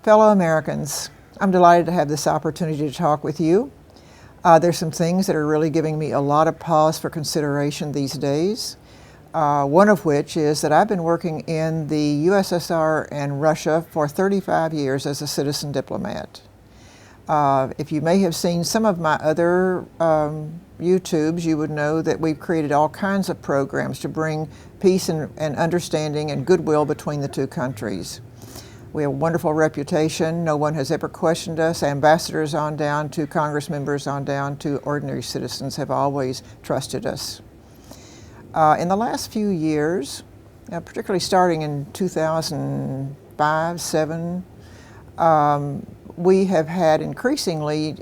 Fellow Americans, I'm delighted to have this opportunity to talk with you. There's some things that are really giving me a lot of pause for consideration these days. One of which is that I've been working in the USSR and Russia for 35 years as a citizen diplomat. If you may have seen some of my other YouTubes, you would know that we've created all kinds of programs to bring peace and understanding and goodwill between the two countries. We have a wonderful reputation. No one has ever questioned us. Ambassadors on down to Congress members on down to ordinary citizens have always trusted us. In the last few years, particularly starting in 2005, 2007, we have had increasingly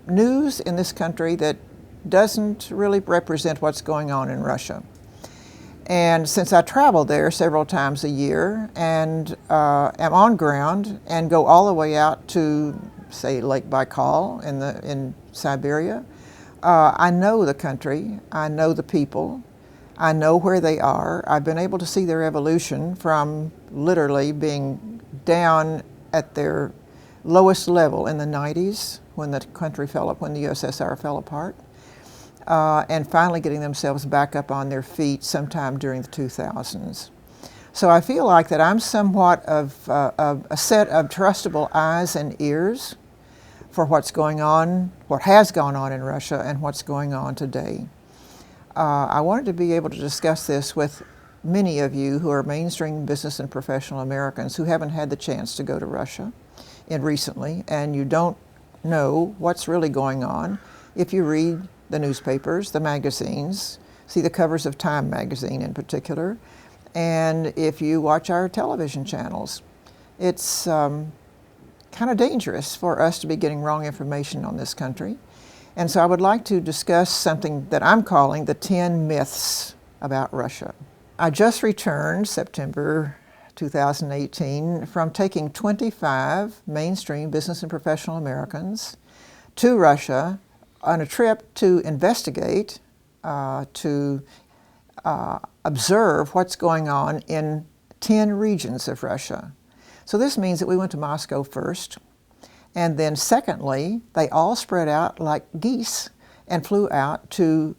news in this country that doesn't really represent what's going on in Russia. And since I travel there several times a year and am on ground and go all the way out to, say, Lake Baikal in Siberia, I know the country, I know the people, I know where they are. I've been able to see their evolution from literally being down at their lowest level in the 90s when the country when the USSR fell apart, and finally getting themselves back up on their feet sometime during the 2000s. So I feel like that I'm somewhat of a set of trustable eyes and ears for what's going on, what has gone on in Russia, and what's going on today. I wanted to be able to discuss this with many of you who are mainstream business and professional Americans who haven't had the chance to go to Russia recently, and you don't know what's really going on if you read the newspapers, the magazines, see the covers of Time magazine in particular, and if you watch our television channels. It's kind of dangerous for us to be getting wrong information on this country. And so I would like to discuss something that I'm calling the 10 myths about Russia. I just returned September 2018 from taking 25 mainstream business and professional Americans to Russia on a trip to investigate, to observe what's going on in 10 regions of Russia. So this means that we went to Moscow first, and then secondly, they all spread out like geese and flew out to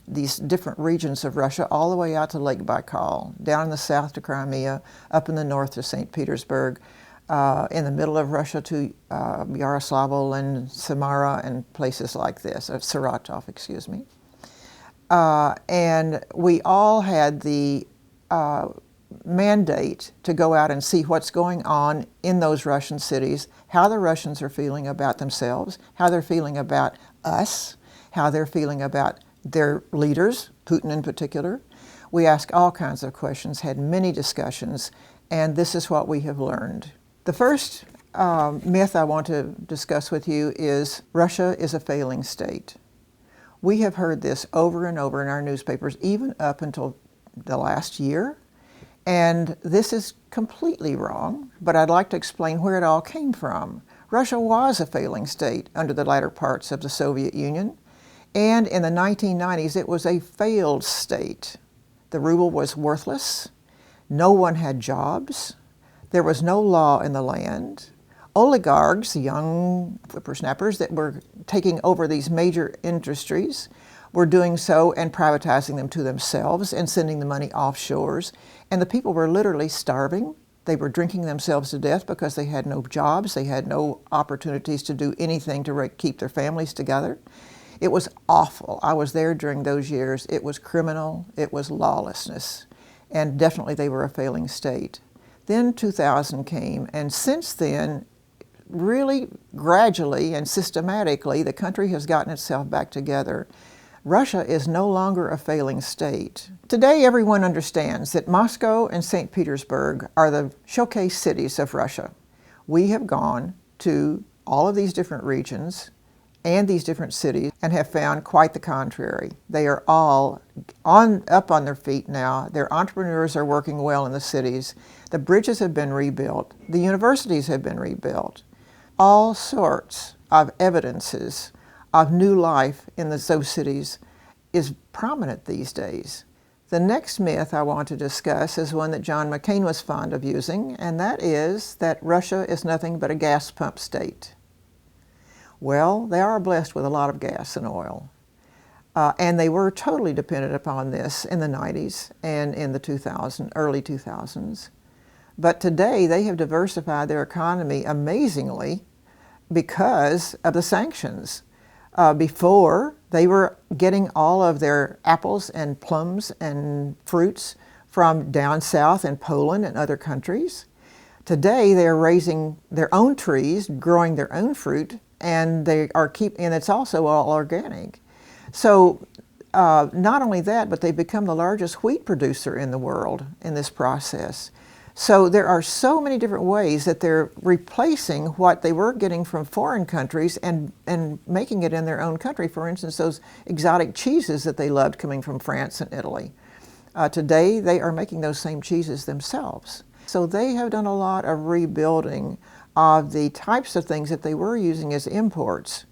these different regions of Russia, all the way out to Lake Baikal, down in the south to Crimea, up in the north to St. Petersburg, in the middle of Russia to Yaroslavl and Samara and places like this, Saratov, excuse me. And we all had the mandate to go out and see what's going on in those Russian cities, how the Russians are feeling about themselves, how they're feeling about us, how they're feeling about their leaders, Putin in particular. We asked all kinds of questions, had many discussions, and this is what we have learned. The first myth I want to discuss with you is Russia is a failing state. We have heard this over and over in our newspapers, even up until the last year, and this is completely wrong, but I'd like to explain where it all came from. Russia was a failing state under the latter parts of the Soviet Union, and in the 1990s it was a failed state. The ruble was worthless, no one had jobs, there was no law in the land. Oligarchs, young whippersnappers that were taking over these major industries, were doing so and privatizing them to themselves and sending the money offshores. And the people were literally starving. They were drinking themselves to death because they had no jobs. They had no opportunities to do anything to keep their families together. It was awful. I was there during those years. It was criminal. It was lawlessness. And definitely they were a failing state. Then 2000 came, and since then, really gradually and systematically, the country has gotten itself back together. Russia is no longer a failing state. Today, everyone understands that Moscow and St. Petersburg are the showcase cities of Russia. We have gone to all of these different regions and these different cities and have found quite the contrary. They are all up on their feet now. Their entrepreneurs are working well in the cities. The bridges have been rebuilt. The universities have been rebuilt. All sorts of evidences of new life in those cities is prominent these days. The next myth I want to discuss is one that John McCain was fond of using, and that is that Russia is nothing but a gas pump state. Well, they are blessed with a lot of gas and oil. And they were totally dependent upon this in the 90s and in the early 2000s. But today they have diversified their economy amazingly because of the sanctions. Before, they were getting all of their apples and plums and fruits from down south in Poland and other countries. Today they're raising their own trees, growing their own fruit, and it's also all organic. So not only that, but they've become the largest wheat producer in the world in this process. So there are so many different ways that they're replacing what they were getting from foreign countries and making it in their own country. For instance, those exotic cheeses that they loved coming from France and Italy. Today, they are making those same cheeses themselves. So they have done a lot of rebuilding of the types of things that they were using as imports.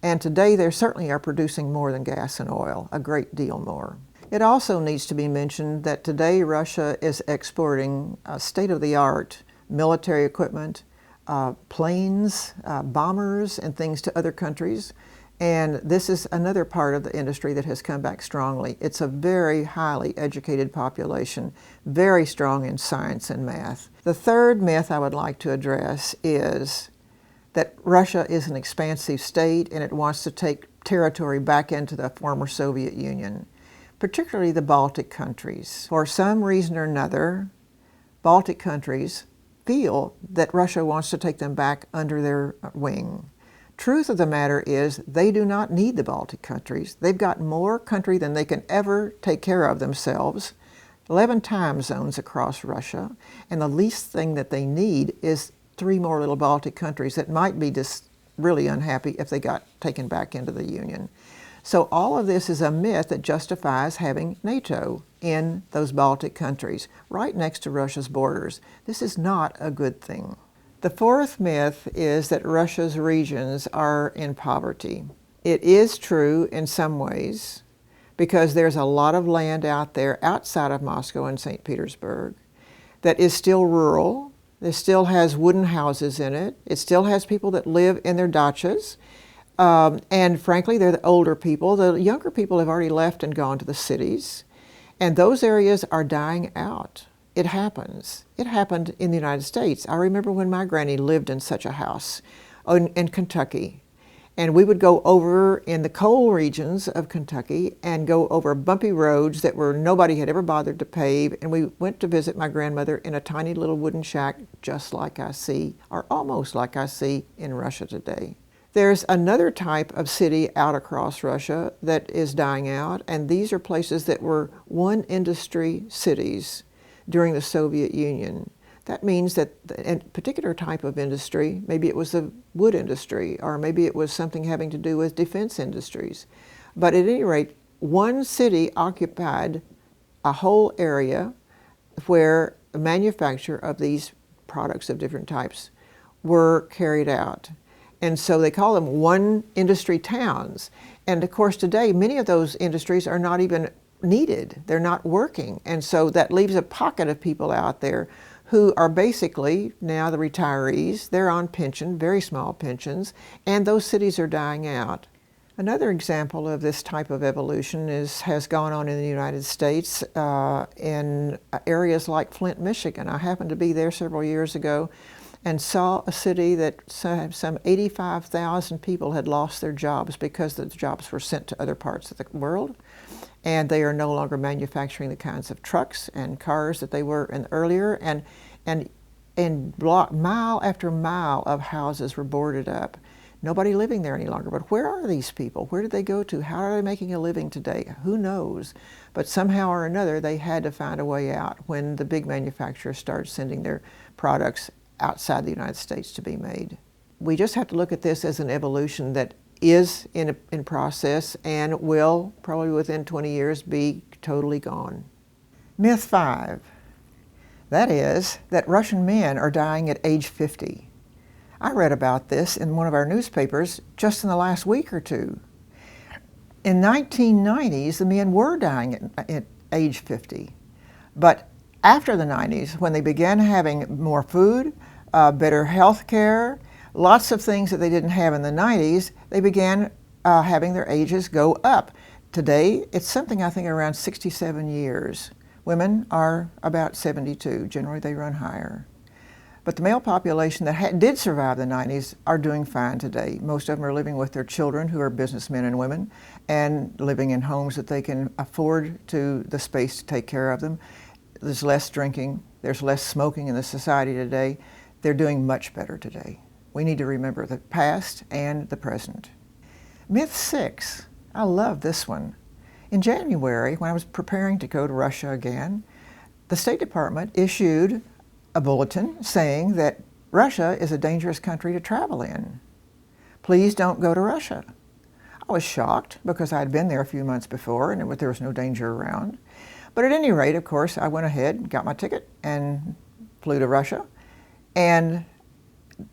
And today, they certainly are producing more than gas and oil, a great deal more. It also needs to be mentioned that today Russia is exporting state-of-the-art military equipment, planes, bombers, and things to other countries. And this is another part of the industry that has come back strongly. It's a very highly educated population, very strong in science and math. The third myth I would like to address is that Russia is an expansive state and it wants to take territory back into the former Soviet Union, particularly the Baltic countries. For some reason or another, Baltic countries feel that Russia wants to take them back under their wing. Truth of the matter is they do not need the Baltic countries. They've got more country than they can ever take care of themselves, 11 time zones across Russia, and the least thing that they need is 3 more little Baltic countries that might be just really unhappy if they got taken back into the Union. So all of this is a myth that justifies having NATO in those Baltic countries, right next to Russia's borders. This is not a good thing. The fourth myth is that Russia's regions are in poverty. It is true in some ways, because there's a lot of land out there outside of Moscow and St. Petersburg that is still rural. It still has wooden houses in it. It still has people that live in their dachas. And frankly, they're the older people. The younger people have already left and gone to the cities. And those areas are dying out. It happens. It happened in the United States. I remember when my granny lived in such a house in Kentucky. And we would go over in the coal regions of Kentucky and go over bumpy roads that nobody had ever bothered to pave. And we went to visit my grandmother in a tiny little wooden shack, just like I see, or almost like I see in Russia today. There's another type of city out across Russia that is dying out, and these are places that were one industry cities during the Soviet Union. That means that a particular type of industry, maybe it was the wood industry, or maybe it was something having to do with defense industries. But at any rate, one city occupied a whole area where the manufacture of these products of different types were carried out. And so they call them one industry towns. And of course today, many of those industries are not even needed. They're not working. And so that leaves a pocket of people out there who are basically now the retirees. They're on pension, very small pensions, and those cities are dying out. Another example of this type of evolution has gone on in the United States in areas like Flint, Michigan. I happened to be there several years ago and saw a city that some 85,000 people had lost their jobs because the jobs were sent to other parts of the world. And they are no longer manufacturing the kinds of trucks and cars that they were earlier. And mile after mile of houses were boarded up. Nobody living there any longer. But where are these people? Where did they go to? How are they making a living today? Who knows? But somehow or another, they had to find a way out when the big manufacturers started sending their products outside the United States to be made. We just have to look at this as an evolution that is in process and will probably within 20 years be totally gone. Myth 5, that is that Russian men are dying at age 50. I read about this in one of our newspapers just in the last week or two. In 1990s, the men were dying at age 50. But after the 90s, when they began having more food, better health care, lots of things that they didn't have in the 90s, they began having their ages go up. Today, it's something I think around 67 years. Women are about 72. Generally, they run higher. But the male population that did survive the 90s are doing fine today. Most of them are living with their children, who are businessmen and women, and living in homes that they can afford the space to take care of them. There's less drinking, there's less smoking in the society today. They're doing much better today. We need to remember the past and the present. Myth 6, I love this one. In January, when I was preparing to go to Russia again, the State Department issued a bulletin saying that Russia is a dangerous country to travel in. Please don't go to Russia. I was shocked because I had been there a few months before and there was no danger around. But at any rate, of course, I went ahead, got my ticket, and flew to Russia, and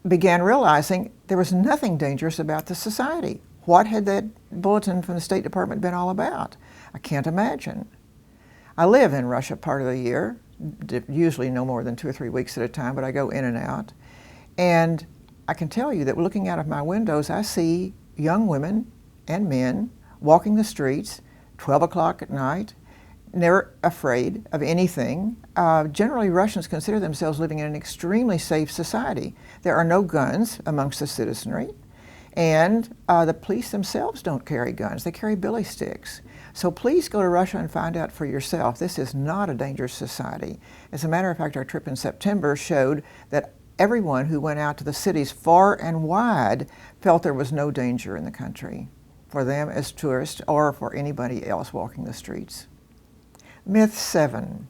began realizing there was nothing dangerous about the society. What had that bulletin from the State Department been all about? I can't imagine. I live in Russia part of the year, usually no more than 2 or 3 weeks at a time, but I go in and out. And I can tell you that looking out of my windows, I see young women and men walking the streets, 12 o'clock at night, never afraid of anything. Generally, Russians consider themselves living in an extremely safe society. There are no guns amongst the citizenry, and the police themselves don't carry guns. They carry billy sticks. So please go to Russia and find out for yourself. This is not a dangerous society. As a matter of fact, our trip in September showed that everyone who went out to the cities far and wide felt there was no danger in the country for them as tourists or for anybody else walking the streets. Myth 7.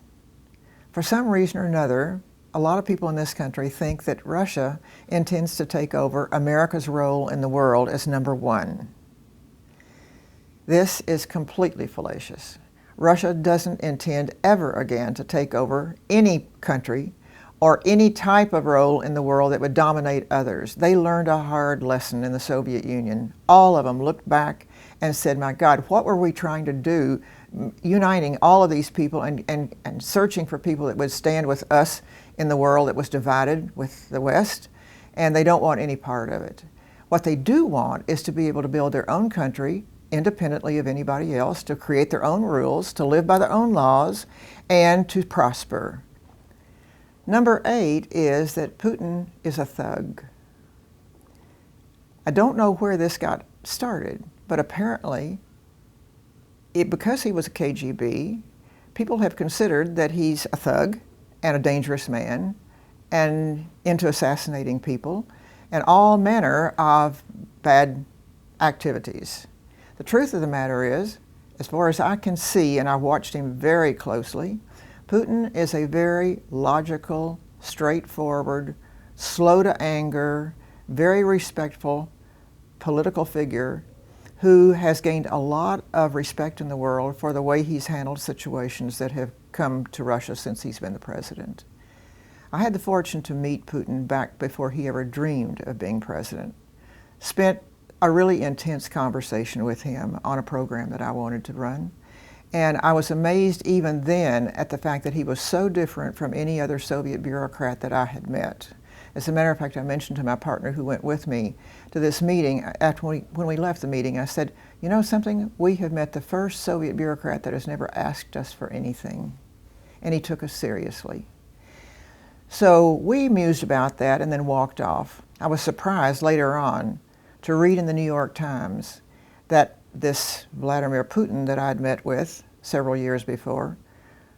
For some reason or another, a lot of people in this country think that Russia intends to take over America's role in the world as number one. This is completely fallacious. Russia doesn't intend ever again to take over any country or any type of role in the world that would dominate others. They learned a hard lesson in the Soviet Union. All of them looked back and said, my God, what were we trying to do, uniting all of these people and searching for people that would stand with us in the world that was divided with the West, and they don't want any part of it. What they do want is to be able to build their own country independently of anybody else, to create their own rules, to live by their own laws, and to prosper. Number 8 is that Putin is a thug. I don't know where this got started, but apparently, because he was a KGB, people have considered that he's a thug and a dangerous man and into assassinating people and all manner of bad activities. The truth of the matter is, as far as I can see, and I've watched him very closely, Putin is a very logical, straightforward, slow to anger, very respectful political figure who has gained a lot of respect in the world for the way he's handled situations that have come to Russia since he's been the president. I had the fortune to meet Putin back before he ever dreamed of being president. Spent a really intense conversation with him on a program that I wanted to run. And I was amazed even then at the fact that he was so different from any other Soviet bureaucrat that I had met. As a matter of fact, I mentioned to my partner who went with me to this meeting, when we left the meeting, I said, you know something, we have met the first Soviet bureaucrat that has never asked us for anything. And he took us seriously. So we mused about that and then walked off. I was surprised later on to read in the New York Times that this Vladimir Putin that I'd met with several years before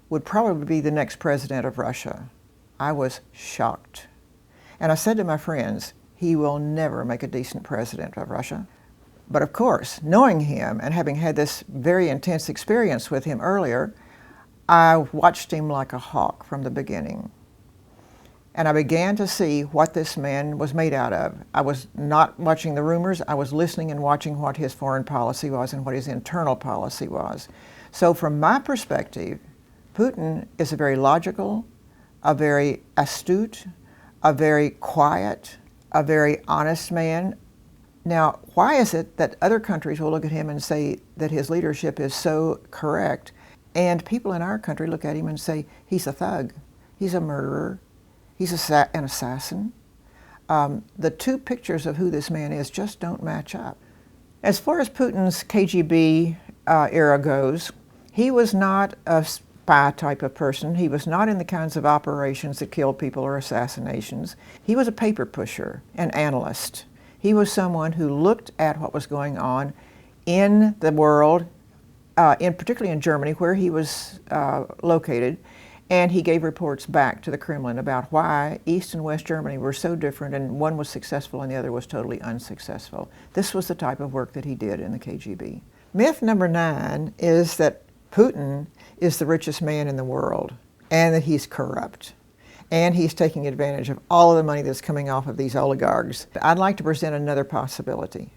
would probably be the next president of Russia. I was shocked. And I said to my friends, he will never make a decent president of Russia. But of course, knowing him and having had this very intense experience with him earlier, I watched him like a hawk from the beginning. And I began to see what this man was made out of. I was not watching the rumors, I was listening and watching what his foreign policy was and what his internal policy was. So from my perspective, Putin is a very logical, a very astute, a very quiet, a very honest man. Now, why is it that other countries will look at him and say that his leadership is so correct? And people in our country look at him and say, he's a thug, he's a murderer, he's an assassin. The two pictures of who this man is just don't match up. As far as Putin's KGB era goes, he was not a spy type of person. He was not in the kinds of operations that killed people or assassinations. He was a paper pusher, an analyst. He was someone who looked at what was going on in the world, particularly in Germany, where he was located, and he gave reports back to the Kremlin about why East and West Germany were so different, and one was successful and the other was totally unsuccessful. This was the type of work that he did in the KGB. Myth number 9 is that Putin is the richest man in the world, and that he's corrupt, and he's taking advantage of all of the money that's coming off of these oligarchs. I'd like to present another possibility,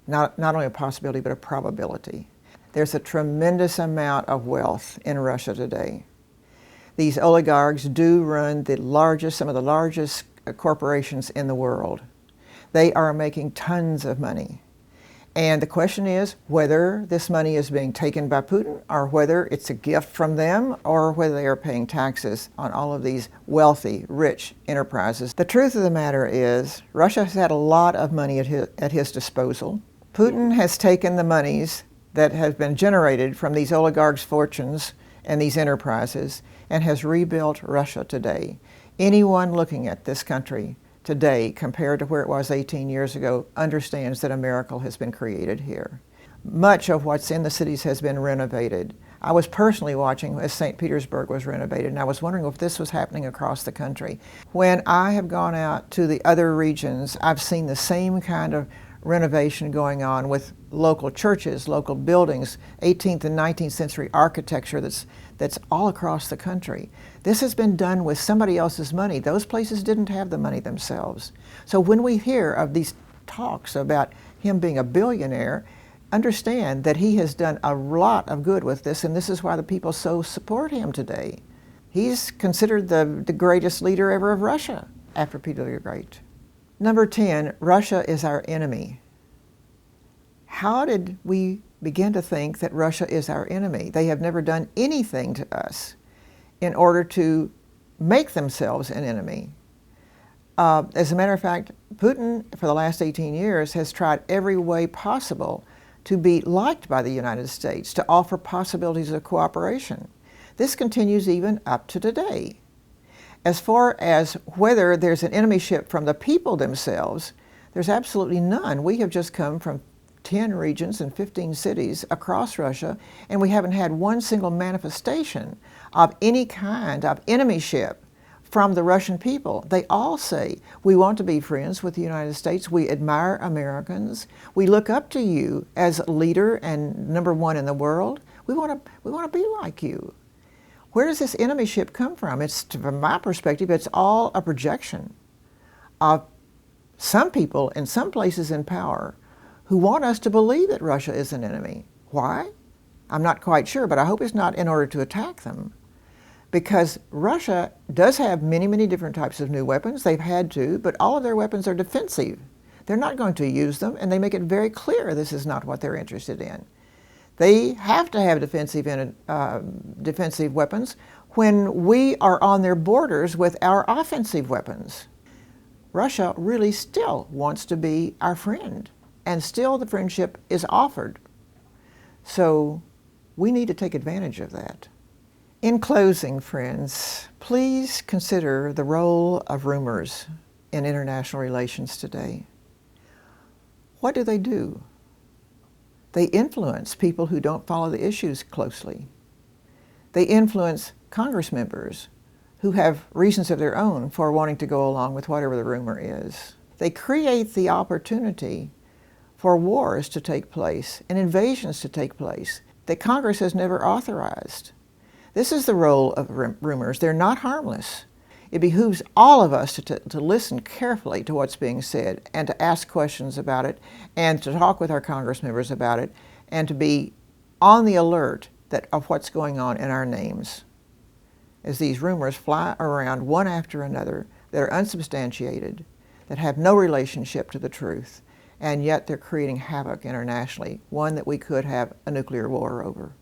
not only a possibility, but a probability. There's a tremendous amount of wealth in Russia today. These oligarchs do run some of the largest corporations in the world. They are making tons of money. And the question is whether this money is being taken by Putin, or whether it's a gift from them, or whether they are paying taxes on all of these wealthy, rich enterprises. The truth of the matter is, Russia has had a lot of money at his disposal. Putin has taken the monies that have been generated from these oligarchs' fortunes and these enterprises and has rebuilt Russia today. Anyone looking at this country today, compared to where it was 18 years ago, understands that a miracle has been created here. Much of what's in the cities has been renovated. I was personally watching as St. Petersburg was renovated, and I was wondering if this was happening across the country. When I have gone out to the other regions, I've seen the same kind of renovation going on with local churches, local buildings, 18th and 19th century architecture that's all across the country. This has been done with somebody else's money. Those places didn't have the money themselves. So when we hear of these talks about him being a billionaire, understand that he has done a lot of good with this, and this is why the people so support him today. He's considered the greatest leader ever of Russia after Peter the Great. Number 10, Russia is our enemy. How did we begin to think that Russia is our enemy? They have never done anything to us in order to make themselves an enemy. As a matter of fact, Putin, for the last 18 years, has tried every way possible to be liked by the United States, to offer possibilities of cooperation. This continues even up to today. As far as whether there's an enemyship from the people themselves, there's absolutely none. We have just come from 10 regions and 15 cities across Russia, and we haven't had one single manifestation of any kind of enemyship from the Russian people. They all say, we want to be friends with the United States, we admire Americans, we look up to you as a leader and number one in the world, we want to be like you. Where does this enemyship come from? From my perspective, it's all a projection of some people in some places in power who want us to believe that Russia is an enemy. Why? I'm not quite sure, but I hope it's not in order to attack them. Because Russia does have many, many different types of new weapons. They've had to, but all of their weapons are defensive. They're not going to use them, and they make it very clear this is not what they're interested in. They have to have defensive weapons when we are on their borders with our offensive weapons. Russia really still wants to be our friend, and still the friendship is offered. So we need to take advantage of that. In closing, friends, please consider the role of rumors in international relations today. What do? They influence people who don't follow the issues closely. They influence Congress members who have reasons of their own for wanting to go along with whatever the rumor is. They create the opportunity for wars to take place and invasions to take place that Congress has never authorized. This is the role of rumors. They're not harmless. It behooves all of us to listen carefully to what's being said and to ask questions about it and to talk with our Congress members about it and to be on the alert of what's going on in our names as these rumors fly around one after another that are unsubstantiated, that have no relationship to the truth, and yet they're creating havoc internationally, one that we could have a nuclear war over.